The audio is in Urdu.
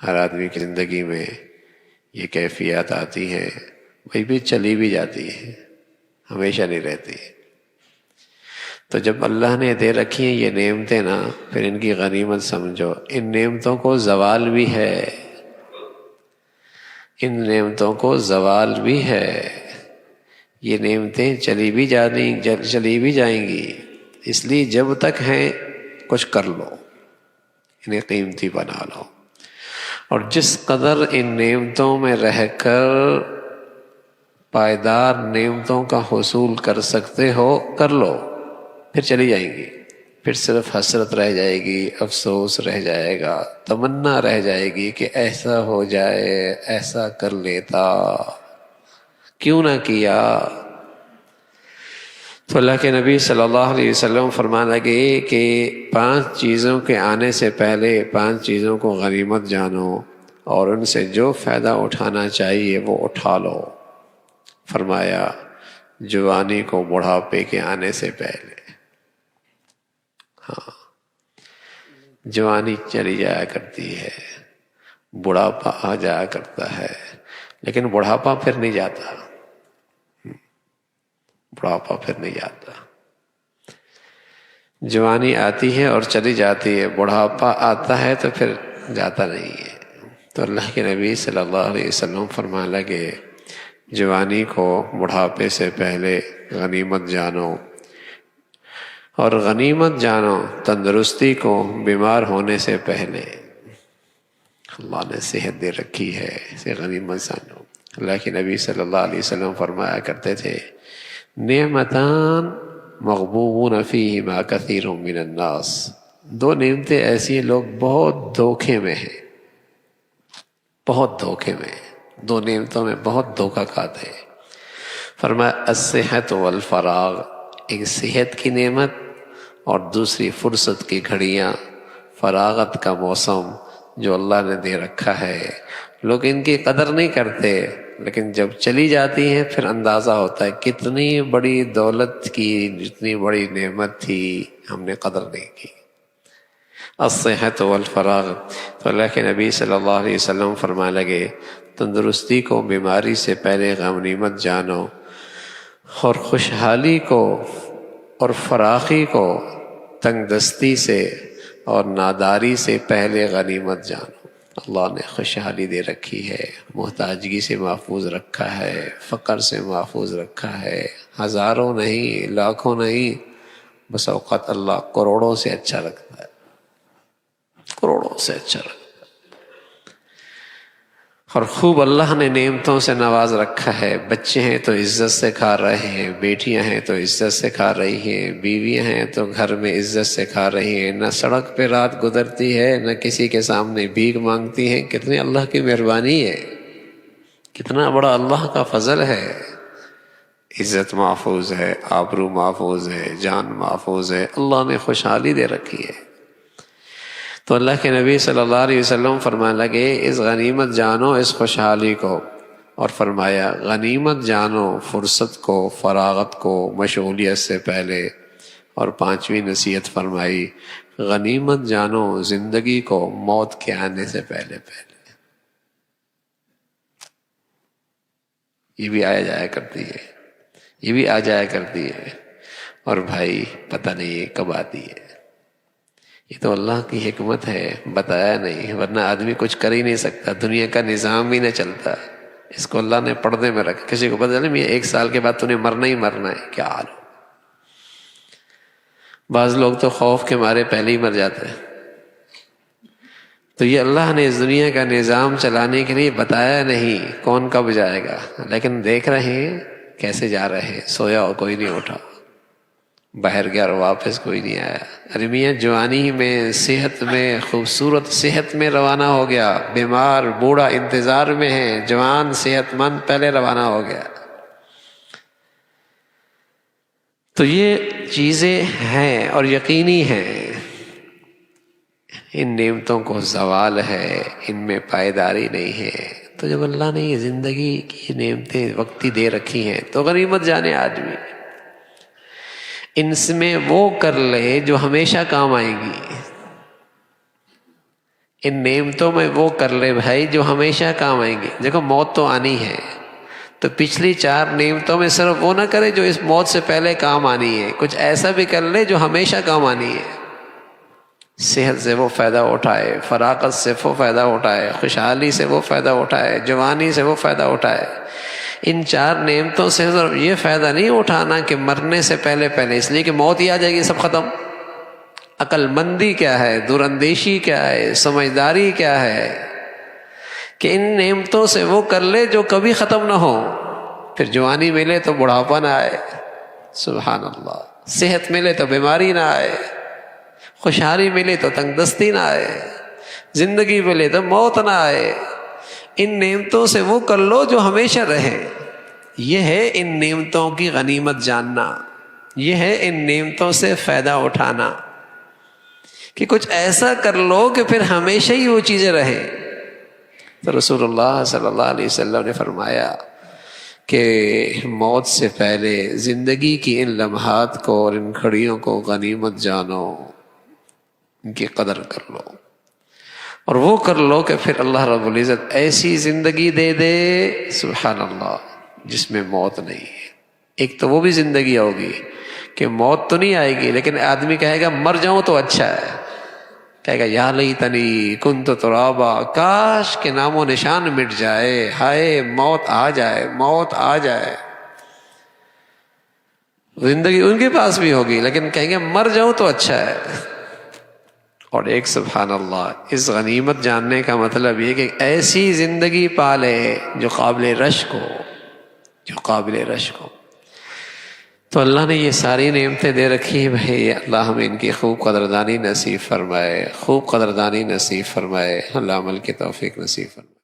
ہر آدمی کی زندگی میں یہ کیفیات آتی ہیں، وہی بھی چلی بھی جاتی ہے، ہمیشہ نہیں رہتی۔ تو جب اللہ نے دے رکھی ہیں یہ نعمتیں نا، پھر ان کی غنیمت سمجھو۔ ان نعمتوں کو زوال بھی ہے، ان نعمتوں کو زوال بھی ہے۔ یہ نعمتیں چلی بھی جائیں گی، اس لیے جب تک ہیں کچھ کر لو، انہیں قیمتی بنا لو، اور جس قدر ان نعمتوں میں رہ کر پائیدار نعمتوں کا حصول کر سکتے ہو کر لو، پھر چلی جائیں گی۔ پھر صرف حسرت رہ جائے گی، افسوس رہ جائے گا، تمنا رہ جائے گی کہ ایسا ہو جائے، ایسا کر لیتا، کیوں نہ کیا۔ تو اللہ کے نبی صلی اللہ علیہ وسلم فرمانے لگے کہ 5 چیزوں کے آنے سے پہلے 5 چیزوں کو غنیمت جانو، اور ان سے جو فائدہ اٹھانا چاہیے وہ اٹھا لو۔ فرمایا جوانی کو بڑھاپے کے آنے سے پہلے۔ ہاں، جوانی چلی جایا کرتی ہے، بڑھاپا آ جایا کرتا ہے، لیکن بڑھاپا پھر نہیں جاتا، بڑھاپا پھر نہیں جاتا۔ جوانی آتی ہے اور چلی جاتی ہے، بڑھاپا آتا ہے تو پھر جاتا نہیں ہے۔ تو اللہ کے نبی صلی اللہ علیہ وسلم فرمانے لگے جوانی کو بڑھاپے سے پہلے غنیمت جانو، اور غنیمت جانو تندرستی کو بیمار ہونے سے پہلے۔ اللہ نے صحت دے رکھی ہے، اسے غنیمت جانو۔ اللہ کے نبی صلی اللہ علیہ وسلم فرمایا کرتے تھے نعمتان مغبوبون فیہما کثیر من الناس، 2 نعمتیں ایسی ہیں لوگ بہت دھوکے میں ہیں، بہت دھوکے میں، 2 نعمتوں میں بہت دھوکہ کھاتے ہیں۔ فرمایا الصحت والفراغ، ایک صحت کی نعمت اور دوسری فرصت کی گھڑیاں، فراغت کا موسم جو اللہ نے دے رکھا ہے۔ لوگ ان کی قدر نہیں کرتے، لیکن جب چلی جاتی ہیں پھر اندازہ ہوتا ہے کتنی بڑی دولت کی، جتنی بڑی نعمت تھی ہم نے قدر نہیں کی۔ الصحت والفراغ۔ تو اللہ کے نبی صلی اللہ علیہ وسلم فرمانے لگے تندرستی کو بیماری سے پہلے غنیمت جانو، اور خوشحالی کو اور فراخی کو تنگ دستی سے اور ناداری سے پہلے غنیمت جانو۔ اللہ نے خوشحالی دے رکھی ہے، محتاجگی سے محفوظ رکھا ہے، فقر سے محفوظ رکھا ہے، ہزاروں نہیں، لاکھوں نہیں، بس اوقات اللہ کروڑوں سے اچھا رکھتا ہے، کروڑوں سے اچھا رکھتا ہے۔ اور خوب اللہ نے نعمتوں سے نواز رکھا ہے، بچے ہیں تو عزت سے کھا رہے ہیں، بیٹیاں ہیں تو عزت سے کھا رہی ہیں، بیویاں ہیں تو گھر میں عزت سے کھا رہی ہیں، نہ سڑک پہ رات گزرتی ہے، نہ کسی کے سامنے بھیک مانگتی ہیں۔ کتنی اللہ کی مہربانی ہے، کتنا بڑا اللہ کا فضل ہے۔ عزت محفوظ ہے، آبرو محفوظ ہے، جان محفوظ ہے، اللہ نے خوشحالی دے رکھی ہے۔ تو اللہ کے نبی صلی اللہ علیہ وسلم فرمانے لگے اس غنیمت جانو اس خوشحالی کو، اور فرمایا غنیمت جانو فرصت کو، فراغت کو، مشغولیت سے پہلے، اور 5ویں نصیحت فرمائی غنیمت جانو زندگی کو موت کے آنے سے پہلے پہلے۔ یہ بھی آیا جایا کرتی ہے، یہ بھی آ جایا کرتی ہے، اور بھائی پتہ نہیں کب آتی ہے۔ یہ تو اللہ کی حکمت ہے، بتایا نہیں، ورنہ آدمی کچھ کر ہی نہیں سکتا، دنیا کا نظام بھی نہ چلتا۔ اس کو اللہ نے پردے میں رکھا، کسی کو پتہ چلے 1 سال کے بعد تو نے مرنا ہی مرنا ہے، کیا حال ہو۔ بعض لوگ تو خوف کے مارے پہلے ہی مر جاتے ہیں۔ تو یہ اللہ نے اس دنیا کا نظام چلانے کے لیے بتایا نہیں کون کب جائے گا، لیکن دیکھ رہے ہیں کیسے جا رہے ہیں۔ سویا اور کوئی نہیں اٹھا، باہر گیا اور واپس کوئی نہیں آیا۔ ارے میاں جوانی میں، صحت میں، خوبصورت صحت میں روانہ ہو گیا، بیمار بوڑھا انتظار میں ہے، جوان صحت مند پہلے روانہ ہو گیا۔ تو یہ چیزیں ہیں اور یقینی ہیں، ان نعمتوں کو زوال ہے، ان میں پائیداری نہیں ہے۔ تو جب اللہ نے یہ زندگی کی نعمتیں وقتی دے رکھی ہیں تو غنیمت جانے آدمی، ان میں وہ کر لے جو ہمیشہ کام آئیں گی، ان نعمتوں میں وہ کر لے بھائی جو ہمیشہ کام آئیں گے. دیکھو موت تو آنی ہے، تو پچھلی 4 نعمتوں میں صرف وہ نہ کرے جو اس موت سے پہلے کام آنی ہے، کچھ ایسا بھی کر لے جو ہمیشہ کام آنی ہے. صحت سے وہ فائدہ اٹھائے، فراغت سے وہ فائدہ اٹھائے، خوشحالی سے وہ فائدہ اٹھائے، جوانی سے وہ فائدہ اٹھائے. ان 4 نعمتوں سے صرف یہ فائدہ نہیں اٹھانا کہ مرنے سے پہلے اس لیے کہ موت ہی آ جائے گی سب ختم. عقل مندی کیا ہے، دور اندیشی کیا ہے، سمجھداری کیا ہے کہ ان نعمتوں سے وہ کر لے جو کبھی ختم نہ ہو. پھر جوانی ملے تو بڑھاپا نہ آئے، سبحان اللہ. صحت ملے تو بیماری نہ آئے، خوشحالی ملے تو تنگ دستی نہ آئے، زندگی ملے تو موت نہ آئے. ان نعمتوں سے وہ کر لو جو ہمیشہ رہے. یہ ہے ان نعمتوں کی غنیمت جاننا، یہ ہے ان نعمتوں سے فائدہ اٹھانا کہ کچھ ایسا کر لو کہ پھر ہمیشہ ہی وہ چیزیں رہیں. تو رسول اللہ صلی اللہ علیہ وسلم نے فرمایا کہ موت سے پہلے زندگی کی ان لمحات کو اور ان گھڑیوں کو غنیمت جانو، ان کی قدر کر لو، اور وہ کر لو کہ پھر اللہ رب العزت ایسی زندگی دے دے سبحان اللہ جس میں موت نہیں ہے. ایک تو وہ بھی زندگی ہوگی کہ موت تو نہیں آئے گی، لیکن آدمی کہے گا مر جاؤں تو اچھا ہے، کہے گا یا لیتنی کنت ترابا، کاش کہ نام و نشان مٹ جائے، ہائے موت آ جائے، موت آ جائے. زندگی ان کے پاس بھی ہوگی لیکن کہیں گے مر جاؤں تو اچھا ہے. اور ایک سبحان اللہ اس غنیمت جاننے کا مطلب یہ کہ ایسی زندگی پالے جو قابل رشک ہو، جو قابل رشک ہو. تو اللہ نے یہ ساری نعمتیں دے رکھی ہیں بھائی، اللہ ہمیں ان کی خوب قدردانی نصیب فرمائے، خوب قدردانی نصیب فرمائے، اللہ عمل کی توفیق نصیب فرمائے.